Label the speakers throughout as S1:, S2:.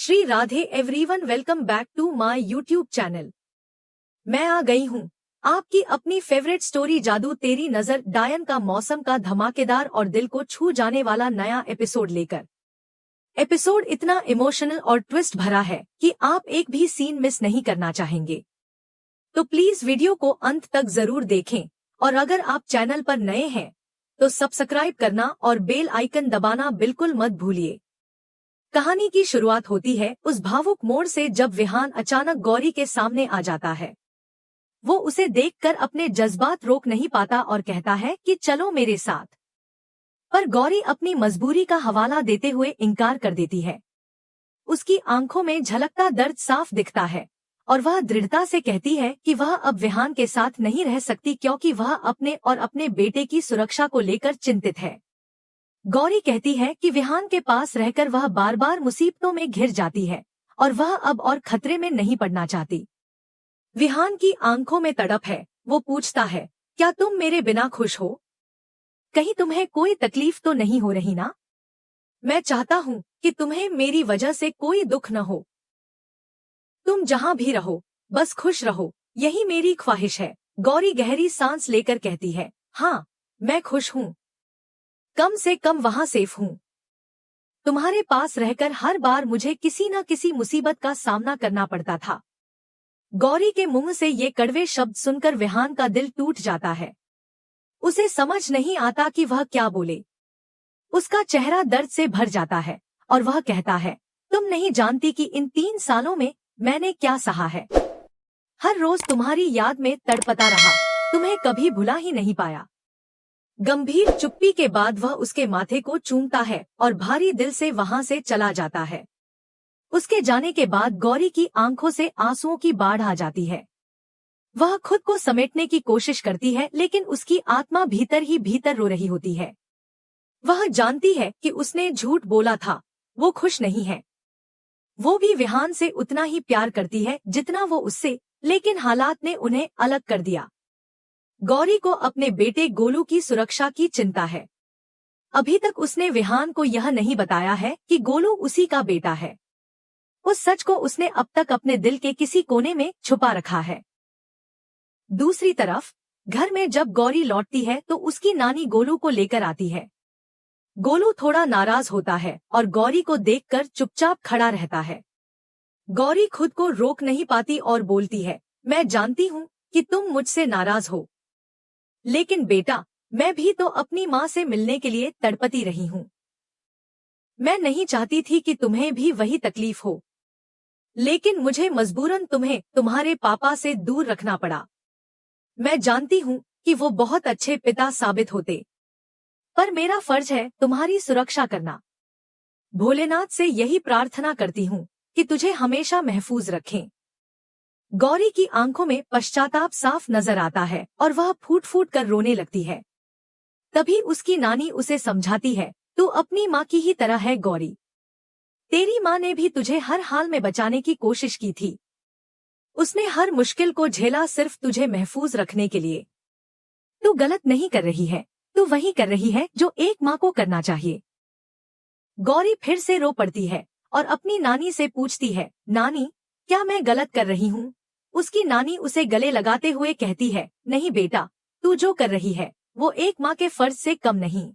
S1: Shri Radhe everyone, welcome back to my YouTube channel. मैं आ गई हूँ आपकी अपनी फेवरेट स्टोरी जादू तेरी नजर डायन का मौसम का धमाकेदार और दिल को छू जाने वाला नया एपिसोड लेकर। एपिसोड इतना इमोशनल और ट्विस्ट भरा है कि आप एक भी सीन मिस नहीं करना चाहेंगे। तो प्लीज वीडियो को अंत तक जरूर देखें और अगर आप चैनल पर नए हैं तो सब्सक्राइब करना और बेल आइकन दबाना बिल्कुल मत भूलिए। कहानी की शुरुआत होती है उस भावुक मोड़ से जब विहान अचानक गौरी के सामने आ जाता है। वो उसे देखकर अपने जज्बात रोक नहीं पाता और कहता है कि चलो मेरे साथ। पर गौरी अपनी मजबूरी का हवाला देते हुए इनकार कर देती है। उसकी आंखों में झलकता दर्द साफ दिखता है और वह दृढ़ता से कहती है कि वह अब विहान के साथ नहीं रह सकती क्योंकि वह अपने और अपने बेटे की सुरक्षा को लेकर चिंतित है। गौरी कहती है कि विहान के पास रहकर वह बार बार मुसीबतों में घिर जाती है और वह अब और खतरे में नहीं पड़ना चाहती। विहान की आंखों में तड़प है। वो पूछता है, क्या तुम मेरे बिना खुश हो? कहीं तुम्हें कोई तकलीफ तो नहीं हो रही ना? मैं चाहता हूँ कि तुम्हें मेरी वजह से कोई दुख न हो। तुम जहाँ भी रहो बस खुश रहो, यही मेरी ख्वाहिश है। गौरी गहरी सांस लेकर कहती है, हाँ मैं खुश हूँ, कम से कम वहाँ सेफ हूँ। तुम्हारे पास रहकर हर बार मुझे किसी न किसी मुसीबत का सामना करना पड़ता था। गौरी के मुंह से ये कड़वे शब्द सुनकर विहान का दिल टूट जाता है। उसे समझ नहीं आता कि वह क्या बोले। उसका चेहरा दर्द से भर जाता है और वह कहता है, तुम नहीं जानती कि इन 3 सालों में मैंने क्या सहा है। हर रोज तुम्हारी याद में तड़पता रहा, तुम्हें कभी भुला ही नहीं पाया। गंभीर चुप्पी के बाद वह उसके माथे को चूमता है और भारी दिल से वहां से चला जाता है। उसके जाने के बाद गौरी की आंखों से आंसुओं की बाढ़ आ जाती है। वह खुद को समेटने की कोशिश करती है लेकिन उसकी आत्मा भीतर ही भीतर रो रही होती है। वह जानती है कि उसने झूठ बोला था, वो खुश नहीं है। वो भी विहान से उतना ही प्यार करती है जितना वो उससे, लेकिन हालात ने उन्हें अलग कर दिया। गौरी को अपने बेटे गोलू की सुरक्षा की चिंता है। अभी तक उसने विहान को यह नहीं बताया है कि गोलू उसी का बेटा है। उस सच को उसने अब तक अपने दिल के किसी कोने में छुपा रखा है। दूसरी तरफ घर में जब गौरी लौटती है तो उसकी नानी गोलू को लेकर आती है। गोलू थोड़ा नाराज होता है और गौरी को देखकर चुपचाप खड़ा रहता है। गौरी खुद को रोक नहीं पाती और बोलती है, मैं जानती हूँ कि तुम मुझसे नाराज हो, लेकिन बेटा मैं भी तो अपनी माँ से मिलने के लिए तड़पती रही हूँ। मैं नहीं चाहती थी कि तुम्हें भी वही तकलीफ हो, लेकिन मुझे मजबूरन तुम्हें तुम्हारे पापा से दूर रखना पड़ा। मैं जानती हूँ कि वो बहुत अच्छे पिता साबित होते, पर मेरा फर्ज है तुम्हारी सुरक्षा करना। भोलेनाथ से यही प्रार्थना करती हूँ कि तुझे हमेशा महफूज रखें। गौरी की आंखों में पश्चाताप साफ नजर आता है और वह फूट फूट कर रोने लगती है। तभी उसकी नानी उसे समझाती है, तू अपनी माँ की ही तरह है गौरी। तेरी माँ ने भी तुझे हर हाल में बचाने की कोशिश की थी। उसने हर मुश्किल को झेला सिर्फ तुझे महफूज रखने के लिए। तू गलत नहीं कर रही है, तू वही कर रही है जो एक माँ को करना चाहिए। गौरी फिर से रो पड़ती है और अपनी नानी से पूछती है, नानी क्या मैं गलत कर रही हूँ? उसकी नानी उसे गले लगाते हुए कहती है, नहीं बेटा, तू जो कर रही है वो एक माँ के फर्ज से कम नहीं।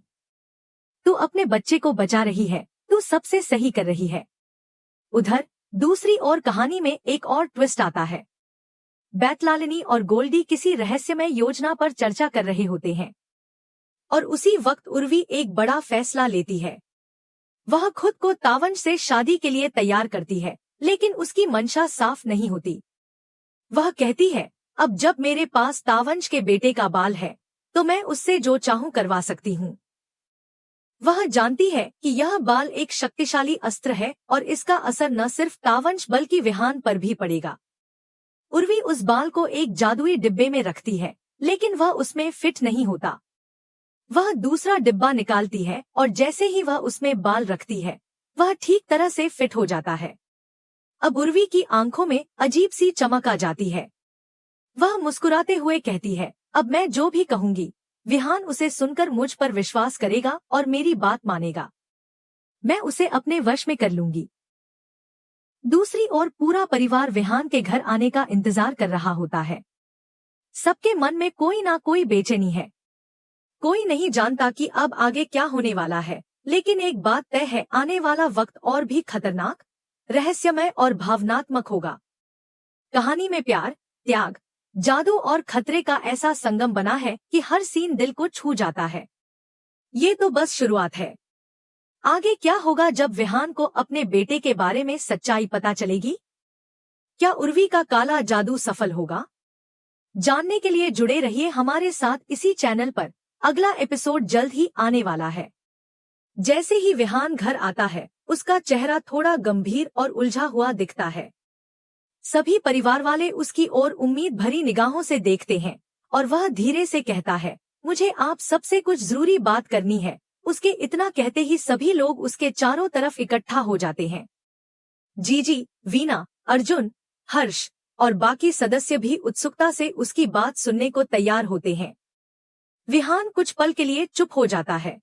S1: तू अपने बच्चे को बचा रही है, तू सबसे सही कर रही है। उधर दूसरी ओर कहानी में एक और ट्विस्ट आता है। बैतलालिनी और गोल्डी किसी रहस्यमय योजना पर चर्चा कर रहे होते हैं और उसी वक्त उर्वी एक बड़ा फैसला लेती है। वह खुद को तावंश से शादी के लिए तैयार करती है, लेकिन उसकी मंशा साफ नहीं होती। वह कहती है, अब जब मेरे पास तावंश के बेटे का बाल है तो मैं उससे जो चाहूं करवा सकती हूँ। वह जानती है कि यह बाल एक शक्तिशाली अस्त्र है और इसका असर न सिर्फ तावंश बल्कि विहान पर भी पड़ेगा। उर्वी उस बाल को एक जादुई डिब्बे में रखती है, लेकिन वह उसमें फिट नहीं होता। वह दूसरा डिब्बा निकालती है और जैसे ही वह उसमें बाल रखती है वह ठीक तरह से फिट हो जाता है। अब उर्वी की आंखों में अजीब सी चमक आ जाती है। वह मुस्कुराते हुए कहती है, अब मैं जो भी कहूंगी विहान उसे सुनकर मुझ पर विश्वास करेगा और मेरी बात मानेगा। मैं उसे अपने वश में कर लूंगी। दूसरी ओर पूरा परिवार विहान के घर आने का इंतजार कर रहा होता है। सबके मन में कोई ना कोई बेचैनी है। कोई नहीं जानता कि अब आगे क्या होने वाला है, लेकिन एक बात तय है, आने वाला वक्त और भी खतरनाक, रहस्यमय और भावनात्मक होगा। कहानी में प्यार, त्याग, जादू और खतरे का ऐसा संगम बना है कि हर सीन दिल को छू जाता है। ये तो बस शुरुआत है। आगे क्या होगा जब विहान को अपने बेटे के बारे में सच्चाई पता चलेगी? क्या उर्वी का काला जादू सफल होगा? जानने के लिए जुड़े रहिए हमारे साथ इसी चैनल पर। अगला एपिसोड जल्द ही आने वाला है। जैसे ही विहान घर आता है, उसका चेहरा थोड़ा गंभीर और उलझा हुआ दिखता है। सभी परिवार वाले उसकी ओर उम्मीद भरी निगाहों से देखते हैं और वह धीरे से कहता है, मुझे आप सबसे कुछ जरूरी बात करनी है। उसके इतना कहते ही सभी लोग उसके चारों तरफ इकट्ठा हो जाते हैं। जीजी, वीना, अर्जुन, हर्ष और बाकी सदस्य भी उत्सुकता से उसकी बात सुनने को तैयार होते हैं। विहान कुछ पल के लिए चुप हो जाता है।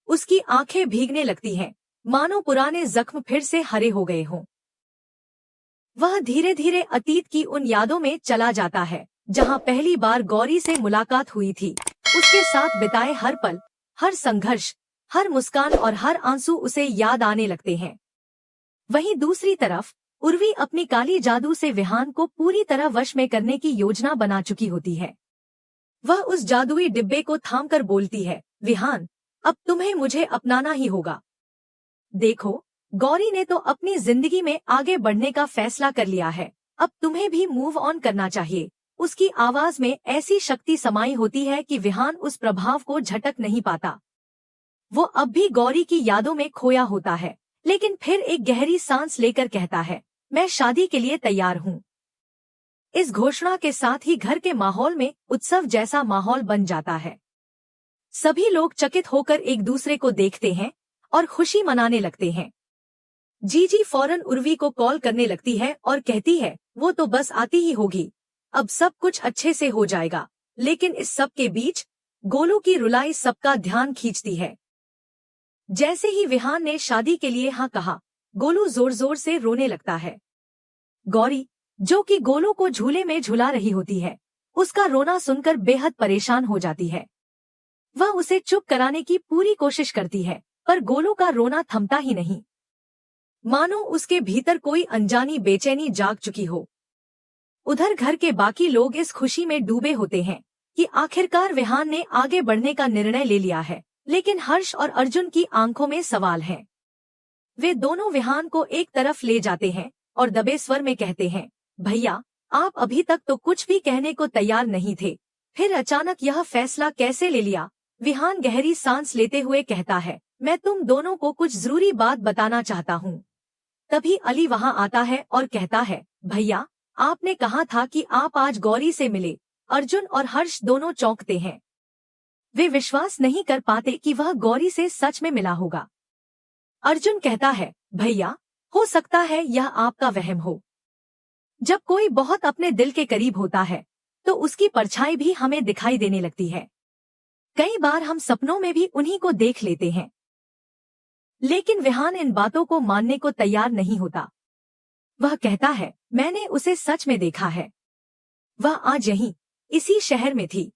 S1: उसकी आंखें भीगने लगती हैं, मानो पुराने जख्म फिर से हरे हो गए हों। वह धीरे धीरे अतीत की उन यादों में चला जाता है, जहां पहली बार गौरी से मुलाकात हुई थी। उसके साथ बिताए हर पल, हर संघर्ष, हर मुस्कान और हर आंसू उसे याद आने लगते हैं। वहीं दूसरी तरफ उर्वी अपनी काली जादू से विहान को पूरी तरह वश में करने की योजना बना चुकी होती है। वह उस जादुई डिब्बे को थामकर बोलती है, विहान, अब तुम्हें मुझे अपनाना ही होगा। देखो, गौरी ने तो अपनी जिंदगी में आगे बढ़ने का फैसला कर लिया है, अब तुम्हें भी मूव ऑन करना चाहिए। उसकी आवाज में ऐसी शक्ति समाई होती है कि विहान उस प्रभाव को झटक नहीं पाता। वो अब भी गौरी की यादों में खोया होता है, लेकिन फिर एक गहरी सांस लेकर कहता है, मैं शादी के लिए तैयार हूँ। इस घोषणा के साथ ही घर के माहौल में उत्सव जैसा माहौल बन जाता है। सभी लोग चकित होकर एक दूसरे को देखते हैं और खुशी मनाने लगते हैं। जीजी फौरन उर्वी को कॉल करने लगती है और कहती है, वो तो बस आती ही होगी, अब सब कुछ अच्छे से हो जाएगा। लेकिन इस सब के बीच गोलू की रुलाई सबका ध्यान खींचती है। जैसे ही विहान ने शादी के लिए हाँ कहा, गोलू जोर जोर से रोने लगता है। गौरी, जो कि गोलू को झूले में झुला रही होती है, उसका रोना सुनकर बेहद परेशान हो जाती है। वह उसे चुप कराने की पूरी कोशिश करती है, पर गोलू का रोना थमता ही नहीं, मानो उसके भीतर कोई अनजानी बेचैनी जाग चुकी हो। उधर घर के बाकी लोग इस खुशी में डूबे होते हैं कि आखिरकार विहान ने आगे बढ़ने का निर्णय ले लिया है, लेकिन हर्ष और अर्जुन की आंखों में सवाल है। वे दोनों विहान को एक तरफ ले जाते हैं और दबे स्वर में कहते हैं, भैया, आप अभी तक तो कुछ भी कहने को तैयार नहीं थे, फिर अचानक यह फैसला कैसे ले लिया? विहान गहरी सांस लेते हुए कहता है, मैं तुम दोनों को कुछ जरूरी बात बताना चाहता हूँ। तभी अली वहाँ आता है और कहता है, भैया, आपने कहा था कि आप आज गौरी से मिले। अर्जुन और हर्ष दोनों चौंकते हैं। वे विश्वास नहीं कर पाते कि वह गौरी से सच में मिला होगा। अर्जुन कहता है, भैया, हो सकता है यह आपका वहम हो। जब कोई बहुत अपने दिल के करीब होता है तो उसकी परछाई भी हमें दिखाई देने लगती है। कई बार हम सपनों में भी उन्हीं को देख लेते हैं। लेकिन विहान इन बातों को मानने को तैयार नहीं होता। वह कहता है, मैंने उसे सच में देखा है। वह आज यहीं, इसी शहर में थी,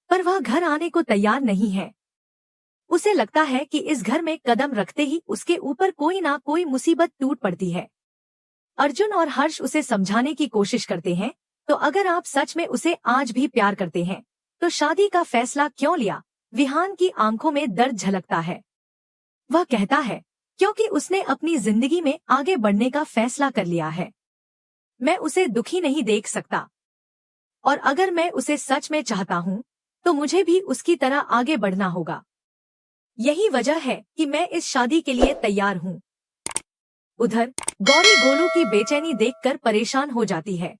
S1: पर वह घर आने को तैयार नहीं है। उसे लगता है कि इस घर में कदम रखते ही उसके ऊपर कोई ना कोई मुसीबत टूट पड़ती है। अर्जुन और हर्ष उसे समझाने की कोशिश करते हैं, तो अगर आप सच में उसे आज भी प्यार करते हैं तो शादी का फैसला क्यों लिया? विहान की आंखों में दर्द झलकता है। वह कहता है, क्योंकि उसने अपनी जिंदगी में आगे बढ़ने का फैसला कर लिया है। मैं उसे दुखी नहीं देख सकता, और अगर मैं उसे सच में चाहता हूँ तो मुझे भी उसकी तरह आगे बढ़ना होगा। यही वजह है कि मैं इस शादी के लिए तैयार हूँ। उधर गौरी गोलू की बेचैनी देखकर परेशान हो जाती है।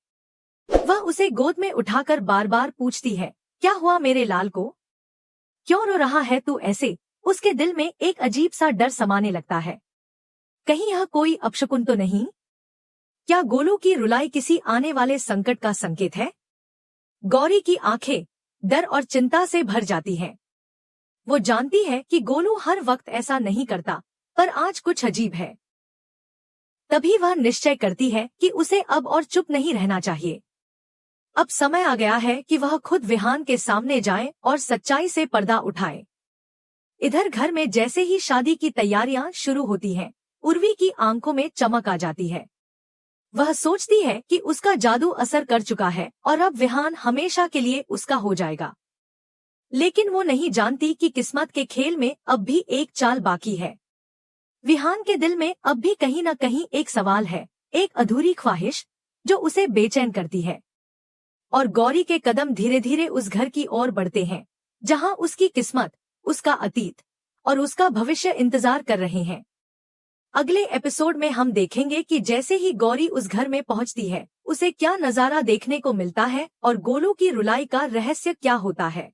S1: वह उसे गोद में उठाकर बार बार पूछती है, क्या हुआ मेरे लाल को? क्यों रो रहा है तू ऐसे? उसके दिल में एक अजीब सा डर समाने लगता है। कहीं यह कोई अपशकुन तो नहीं? क्या गोलू की रुलाई किसी आने वाले संकट का संकेत है? गौरी की आंखें डर और चिंता से भर जाती हैं। वो जानती है कि गोलू हर वक्त ऐसा नहीं करता, पर आज कुछ अजीब है। तभी वह निश्चय करती है कि उसे अब और चुप नहीं रहना चाहिए। अब समय आ गया है कि वह खुद विहान के सामने जाए और सच्चाई से पर्दा उठाए। इधर घर में जैसे ही शादी की तैयारियां शुरू होती हैं, उर्वी की आंखों में चमक आ जाती है। वह सोचती है कि उसका जादू असर कर चुका है और अब विहान हमेशा के लिए उसका हो जाएगा। लेकिन वो नहीं जानती कि किस्मत के खेल में अब भी एक चाल बाकी है। विहान के दिल में अब भी कहीं न कहीं एक सवाल है, एक अधूरी ख्वाहिश जो उसे बेचैन करती है। और गौरी के कदम धीरे धीरे उस घर की ओर बढ़ते हैं जहां उसकी किस्मत, उसका अतीत और उसका भविष्य इंतजार कर रहे हैं। अगले एपिसोड में हम देखेंगे कि जैसे ही गौरी उस घर में पहुंचती है, उसे क्या नजारा देखने को मिलता है और गोलू की रुलाई का रहस्य क्या होता है।